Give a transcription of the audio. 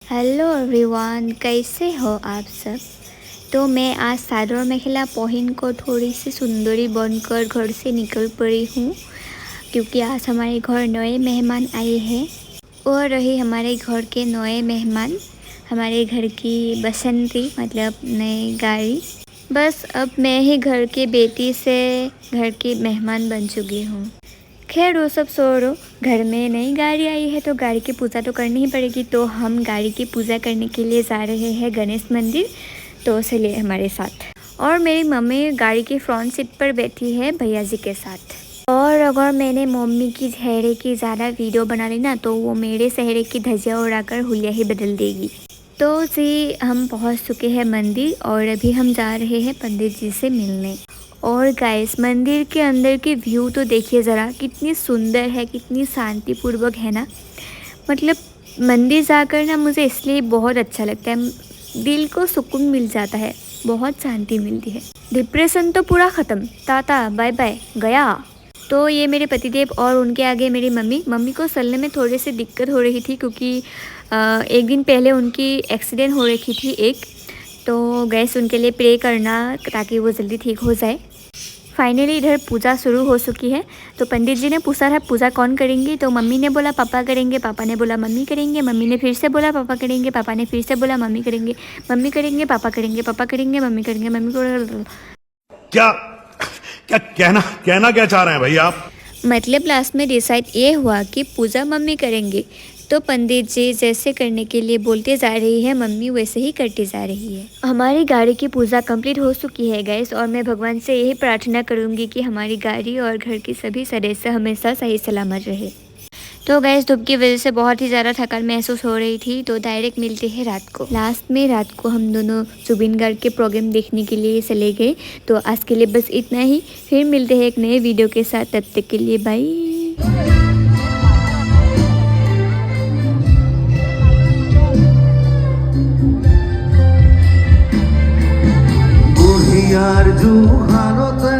Hello everyone, कैसे हो आप सब। तो मैं आज सादर मेखला पहन को थोड़ी सी सुंदरी बनकर घर से निकल पड़ी हूँ, क्योंकि आज हमारे घर नए मेहमान आए हैं। और रहे हमारे घर के नए मेहमान हमारे घर की बसंती, मतलब नई गाड़ी। बस अब मैं ही घर की बेटी से घर की मेहमान बन चुकी हूँ। खैर वो सब छोड़ो, घर में नई गाड़ी आई है तो गाड़ी की पूजा तो करनी ही पड़ेगी। तो हम गाड़ी की पूजा करने के लिए जा रहे हैं गणेश मंदिर, तो चलिए हमारे साथ। और मेरी मम्मी गाड़ी की फ्रंट सीट पर बैठी है भैया जी के साथ। और अगर मैंने मम्मी की चेहरे की ज़्यादा वीडियो बना ली ना, तो वो मेरे चेहरे की धज्जियाँ उड़ाकर हुलिया ही बदल देगी। तो जी हम पहुंच चुके हैं मंदिर और अभी हम जा रहे हैं पंडित जी से मिलने। और गाइस, मंदिर के अंदर की व्यू तो देखिए ज़रा, कितनी सुंदर है, कितनी शांतिपूर्वक है ना। मतलब मंदिर जाकर ना मुझे इसलिए बहुत अच्छा लगता है, दिल को सुकून मिल जाता है, बहुत शांति मिलती है। डिप्रेशन तो पूरा ख़त्म, टाटा बाय बाय गया। तो ये मेरे पतिदेव और उनके आगे मेरी मम्मी को चलने में थोड़ी सी दिक्कत हो रही थी, क्योंकि एक दिन पहले उनकी एक्सीडेंट हो रखी थी एक। तो गैस उनके लिए प्रे करना ताकि वो जल्दी ठीक हो जाए। फाइनली इधर पूजा शुरू हो चुकी है। तो पंडित जी ने पूछा था पूजा कौन करेंगे, तो मम्मी ने बोला पापा करेंगे, पापा ने बोला मम्मी करेंगे, मम्मी ने फिर से बोला पापा करेंगे, पापा ने फिर से बोला मम्मी करेंगे, मम्मी करेंगे, पापा करेंगे, पापा करेंगे, मम्मी करेंगे, मम्मी को क्या क्या कहना क्या चाह रहे हैं भाई आप। मतलब लास्ट में डिसाइड ये हुआ कि पूजा मम्मी करेंगे। तो पंडित जी जैसे करने के लिए बोलते जा रही है, मम्मी वैसे ही करती जा रही है। हमारी गाड़ी की पूजा कंप्लीट हो चुकी है गैस, और मैं भगवान से यही प्रार्थना करूंगी कि हमारी गाड़ी और घर की सभी सदस्य हमेशा सही सलामत रहे। तो गैस धूप की वजह से बहुत ही ज़्यादा थकान महसूस हो रही थी, तो डायरेक्ट मिलते हैं रात को। लास्ट में रात को हम दोनों जुबिन गार्ग के प्रोग्राम देखने के लिए चले गए। तो आज के लिए बस इतना ही, फिर मिलते हैं एक नए वीडियो के साथ, तब तक के लिए बाय। बुढ़ियार जुहानते